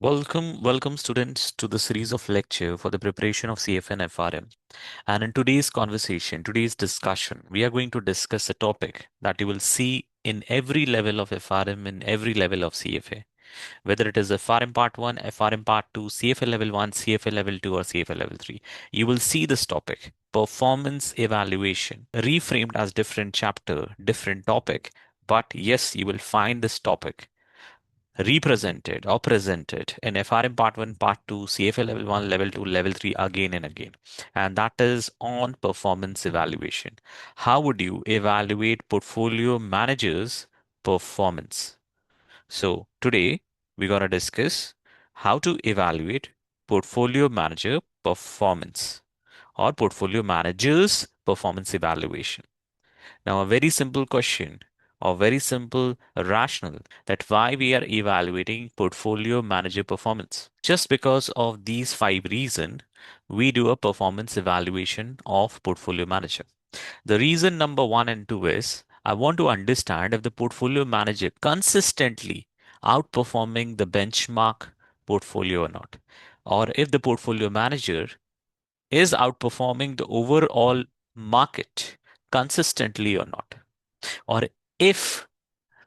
Welcome students to the series of lecture for the preparation of CFA and FRM. And in today's discussion, we are going to discuss a topic that you will see in every level of FRM, in every level of CFA, whether it is FRM Part 1, FRM Part 2, CFA Level 1, CFA Level 2, or CFA Level 3. You will see this topic, performance evaluation, reframed as different chapter, different topic. But yes, you will find this topic represented or presented in FRM Part 1, Part 2, CFA Level 1, Level 2, Level 3 again and again. And that is on performance evaluation. How would you evaluate portfolio managers' performance? So today we're going to discuss how to evaluate portfolio manager performance or portfolio managers' performance evaluation. Now, a very simple question or very simple rationale that why we are evaluating portfolio manager performance. Just because of these five reasons, we do a performance evaluation of portfolio manager. The reason number one and two is I want to understand if the portfolio manager consistently outperforming the benchmark portfolio or not, or if the portfolio manager is outperforming the overall market consistently or not, or if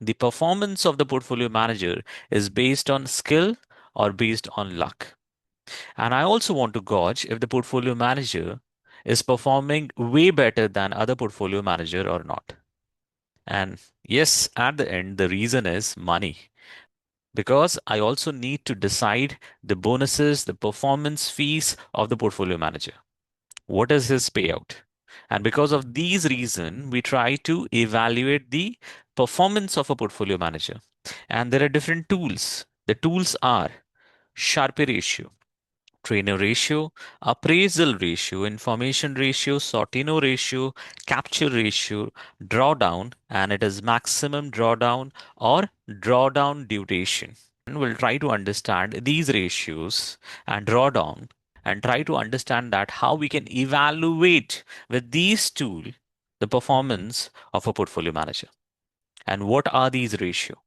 the performance of the portfolio manager is based on skill or based on luck. And I also want to gauge if the portfolio manager is performing way better than other portfolio manager or not. And yes, at the end, the reason is money. Because I also need to decide the bonuses, the performance fees of the portfolio manager. What is his payout? And because of these reasons, we try to evaluate the performance of a portfolio manager. And there are different tools. The tools are Sharpe Ratio, Treynor Ratio, Appraisal Ratio, Information Ratio, Sortino Ratio, Capture Ratio, Drawdown, and it is maximum drawdown or drawdown duration. And we'll try to understand these ratios and drawdown and try to understand that how we can evaluate with these tools the performance of a portfolio manager. And what are these ratios?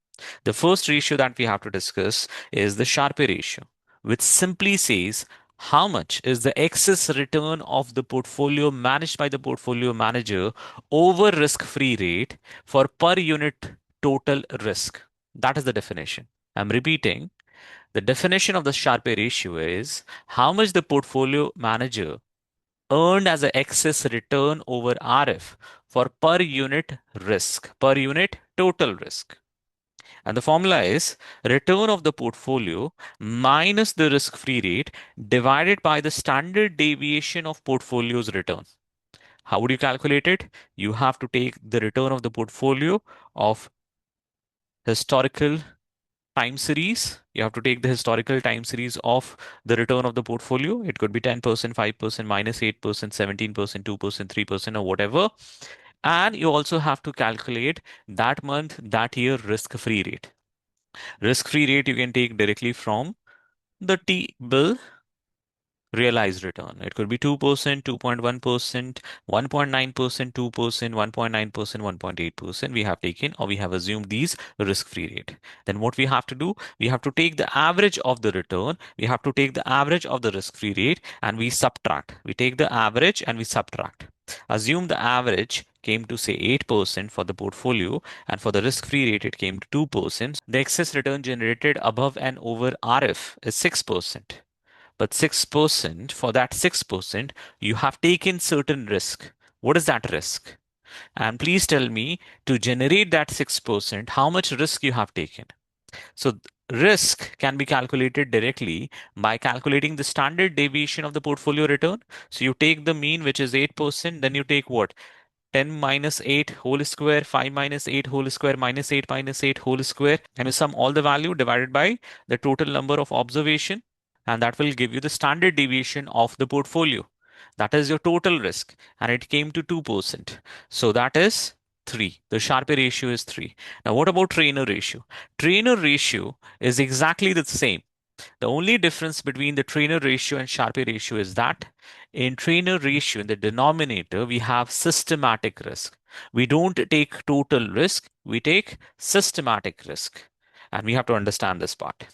The first ratio that we have to discuss is the Sharpe ratio, which simply says how much is the excess return of the portfolio managed by the portfolio manager over risk-free rate for per unit total risk. That is the definition. I'm repeating. The definition of the Sharpe ratio is how much the portfolio manager earned as an excess return over RF for per unit risk, per unit total risk. And the formula is return of the portfolio minus the risk-free rate divided by the standard deviation of portfolio's return. How would you calculate it? You have to take the return of the portfolio of historical time series. You have to take the historical time series of the return of the portfolio. It could be 10%, 5%, -8%, 17%, 2%, 3%, or whatever. And you also have to calculate that month, that year risk-free rate. Risk-free rate you can take directly from the T-bill realized return. It could be 2%, 2.1%, 1.9%, 2%, 1.9%, 1.8%. We have taken or we have assumed these risk-free rate. Then what we have to do, we have to take the average of the return, we have to take the average of the risk-free rate, and we subtract. We take the average and we subtract. Assume the average came to say 8% for the portfolio, and for the risk-free rate it came to 2%. The excess return generated above and over RF is 6%. But 6%, for that 6%, you have taken certain risk. What is that risk? And please tell me, to generate that 6%, how much risk you have taken. So risk can be calculated directly by calculating the standard deviation of the portfolio return. So you take the mean, which is 8%, then you take what? 10 minus 8 whole square, 5 minus 8 whole square, minus 8 whole square, and you sum all the value divided by the total number of observation, and that will give you the standard deviation of the portfolio. That is your total risk, and it came to 2%. So that is 3. The Sharpe ratio is 3. Now, what about Treynor ratio? Treynor ratio is exactly the same. The only difference between the Treynor ratio and Sharpe ratio is that in Treynor ratio, in the denominator, we have systematic risk. We don't take total risk, we take systematic risk. And we have to understand this part.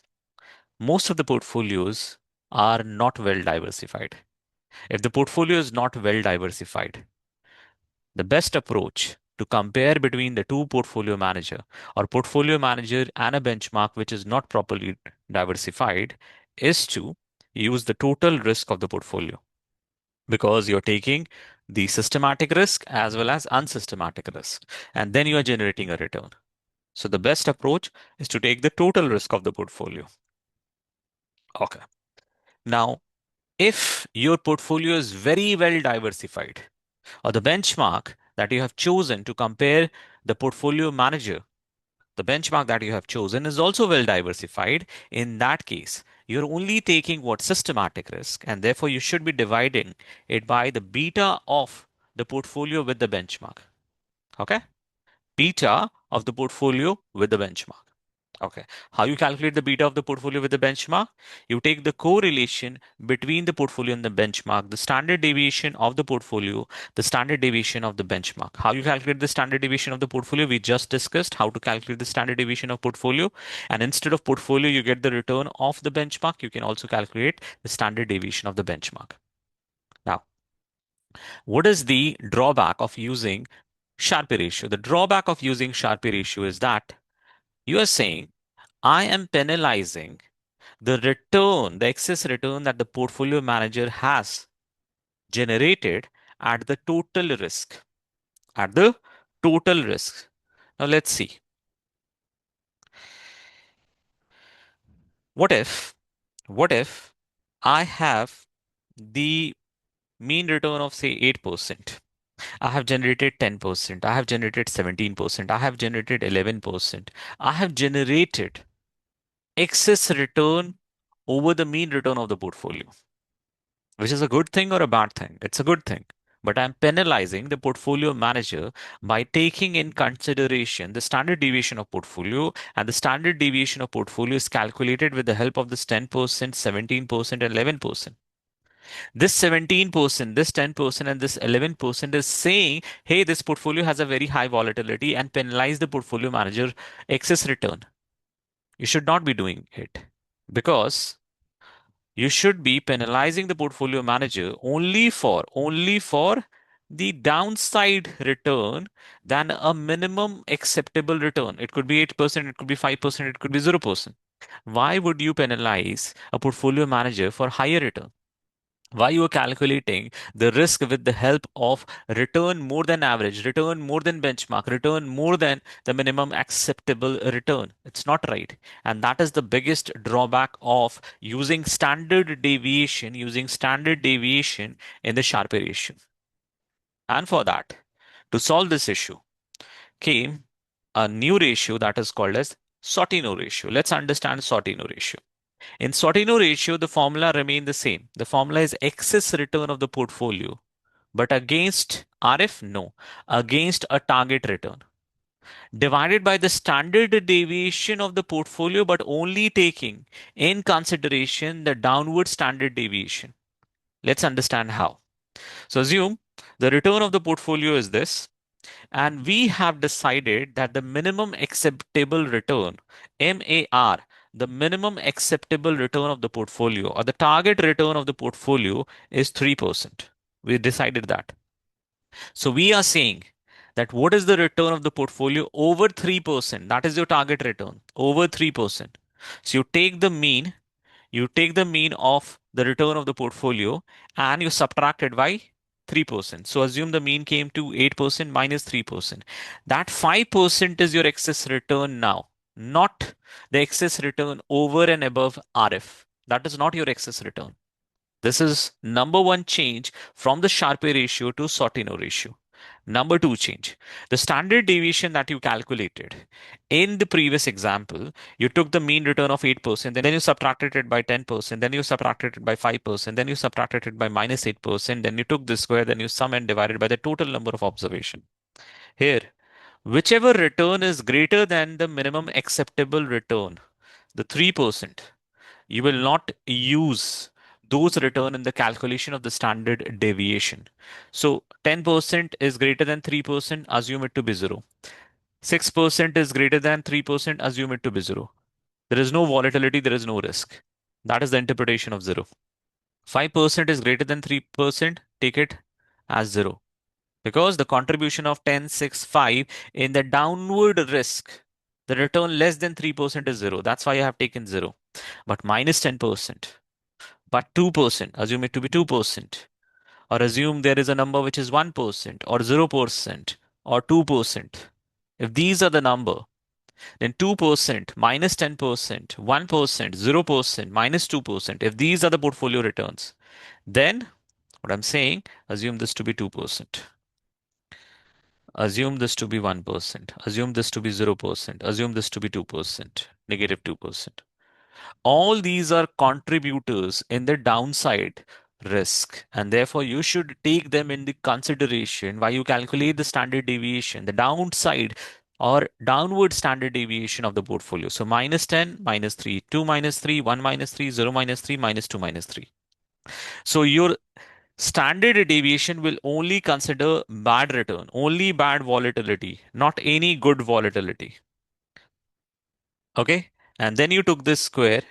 most of the portfolios are not well diversified. If the portfolio is not well diversified, the best approach to compare between the two portfolio manager or portfolio manager and a benchmark which is not properly diversified is to use the total risk of the portfolio, because you're taking the systematic risk as well as unsystematic risk, and then you are generating a return. So the best approach is to take the total risk of the portfolio. Okay. Now, if your portfolio is very well diversified, or the benchmark that you have chosen to compare the portfolio manager, the benchmark that you have chosen is also well diversified, in that case, you're only taking what systematic risk, and therefore you should be dividing it by the beta of the portfolio with the benchmark. Okay? Beta of the portfolio with the benchmark. Okay. How you calculate the beta of the portfolio with the benchmark? You take the correlation between the portfolio and the benchmark, the standard deviation of the portfolio, the standard deviation of the benchmark. How you calculate the standard deviation of the portfolio? We just discussed how to calculate the standard deviation of portfolio. And instead of portfolio, you get the return of the benchmark. You can also calculate the standard deviation of the benchmark. Now, what is the drawback of using Sharpe ratio? The drawback of using Sharpe ratio is that you are saying I am penalizing the return, the excess return that the portfolio manager has generated at the total risk. At the total risk. Now let's see. What if, what if I have the mean return of say 8%. I have generated 10%. I have generated 17%. I have generated 11%. I have generated excess return over the mean return of the portfolio, which is a good thing or a bad thing? It's a good thing. But I'm penalizing the portfolio manager by taking in consideration the standard deviation of portfolio, and the standard deviation of portfolio is calculated with the help of this 10%, 17%, and 11%. This 17%, this 10%, and this 11% is saying, hey, this portfolio has a very high volatility and penalize the portfolio manager excess return. You should not be doing it, because you should be penalizing the portfolio manager only for the downside return than a minimum acceptable return. It could be 8%, it could be 5%, it could be 0%. Why would you penalize a portfolio manager for higher return? Why you are calculating the risk with the help of return more than average, return more than benchmark, return more than the minimum acceptable return? It's not right. And that is the biggest drawback of using standard deviation in the Sharpe ratio. And for that, to solve this issue, came a new ratio that is called as Sortino ratio. Let's understand Sortino ratio. In Sortino ratio, the formula remain the same. The formula is excess return of the portfolio, but against RF, no, against a target return, divided by the standard deviation of the portfolio, but only taking in consideration the downward standard deviation. Let's understand how. So assume the return of the portfolio is this, and we have decided that the minimum acceptable return, MAR, the minimum acceptable return of the portfolio or the target return of the portfolio is 3%. We decided that. So we are saying that what is the return of the portfolio over 3%? That is your target return, over 3%. So you take the mean of the return of the portfolio and you subtract it by 3%. So assume the mean came to 8% minus 3%. That 5% is your excess return now, not the excess return over and above RF. That is not your excess return. This is number one change from the Sharpe ratio to Sortino ratio. Number two change, the standard deviation that you calculated in the previous example, you took the mean return of 8%, then you subtracted it by 10%, then you subtracted it by 5%, then you subtracted it by minus 8%, then you took the square, then you sum and divided by the total number of observation. Here, whichever return is greater than the minimum acceptable return, the 3%, you will not use those return in the calculation of the standard deviation. So 10% is greater than 3%, assume it to be 0. 6% is greater than 3%, assume it to be 0. There is no volatility, there is no risk. That is the interpretation of 0. 5% is greater than 3%, take it as 0. Because the contribution of 10, 6, 5 in the downward risk, the return less than 3% is 0. That's why I have taken 0. But minus 10%, but 2%, assume it to be 2%, or assume there is a number which is 1% or 0% or 2%. If these are the number, then 2%, minus 10%, 1%, 0%, minus 2%, if these are the portfolio returns, then what I'm saying, assume this to be 2%. Assume this to be 1%. Assume this to be 0%. Assume this to be 2%, negative 2%. All these are contributors in the downside risk, and therefore you should take them in the consideration while you calculate the standard deviation, the downside or downward standard deviation of the portfolio. So minus 10, minus 3, 2 minus 3, 1 minus 3, 0 minus 3, minus 2 minus 3. So your standard deviation will only consider bad return, only bad volatility, not any good volatility. Okay? And then you took this square,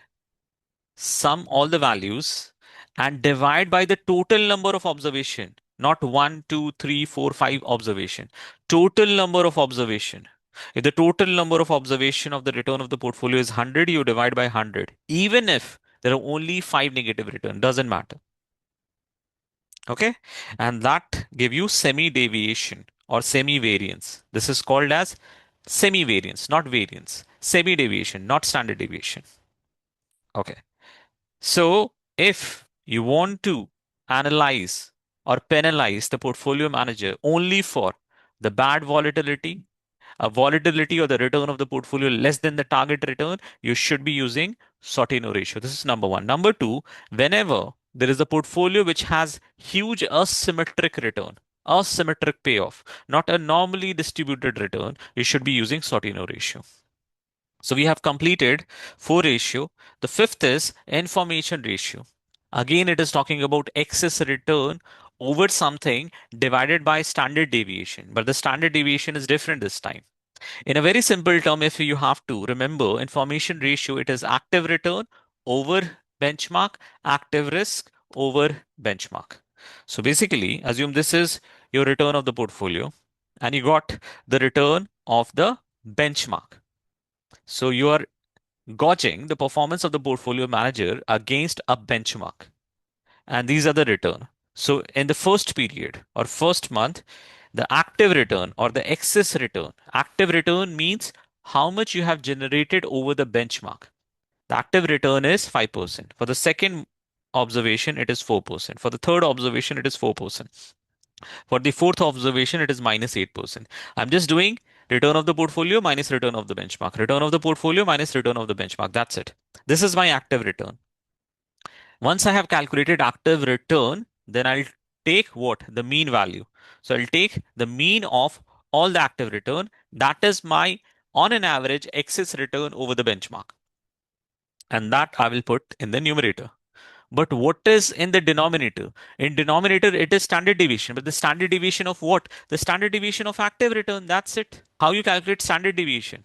sum all the values, and divide by the total number of observation, not 1, 2, 3, 4, 5 observation. Total number of observation. If the total number of observation of the return of the portfolio is 100, you divide by 100. Even if there are only 5 negative return, doesn't matter. Okay, and that give you semi-deviation or semi-variance. This is called as semi-variance, not variance. Semi-deviation, not standard deviation. Okay, so if you want to analyze or penalize the portfolio manager only for the bad volatility, a volatility or the return of the portfolio less than the target return, you should be using Sortino ratio. This is number one. Number two, whenever there is a portfolio which has huge asymmetric return, asymmetric payoff, not a normally distributed return, you should be using Sortino ratio. So we have completed four ratio. The fifth is information ratio. Again, it is talking about excess return over something divided by standard deviation, but the standard deviation is different this time. In a very simple term, if you have to remember information ratio, it is active return over benchmark, active risk over benchmark. So basically, assume this is your return of the portfolio and you got the return of the benchmark. So you are gauging the performance of the portfolio manager against a benchmark. And these are the return. So in the first period or first month, the active return or the excess return, active return means how much you have generated over the benchmark. The active return is 5%. For the second observation, it is 4%. For the third observation, it is 4%. For the fourth observation, it is minus 8%. I'm just doing return of the portfolio minus return of the benchmark. Return of the portfolio minus return of the benchmark. That's it. This is my active return. Once I have calculated active return, then I'll take what? The mean value. So I'll take the mean of all the active return. That is my, on an average, excess return over the benchmark. And that I will put in the numerator. But what is in the denominator? In denominator, it is standard deviation. But the standard deviation of what? The standard deviation of active return. That's it. How you calculate standard deviation?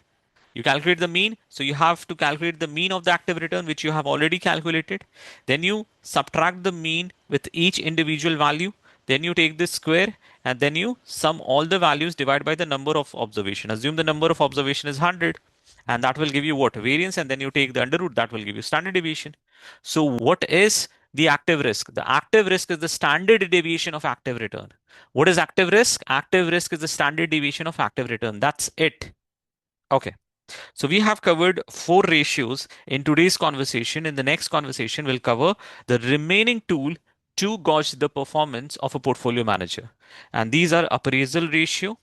You calculate the mean, so you have to calculate the mean of the active return, which you have already calculated. Then you subtract the mean with each individual value. Then you take this square and then you sum all the values divided by the number of observation. Assume the number of observation is 100 and that will give you what? Variance, and then you take the under root, that will give you standard deviation. So what is the active risk? The active risk is the standard deviation of active return. What is active risk? Active risk is the standard deviation of active return. That's it. Okay. So we have covered four ratios in today's conversation. In the next conversation, we'll cover the remaining tool to gauge the performance of a portfolio manager. And these are appraisal ratio,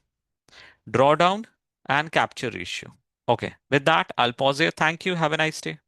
drawdown, and capture ratio. Okay. With that, I'll pause here. Thank you. Have a nice day.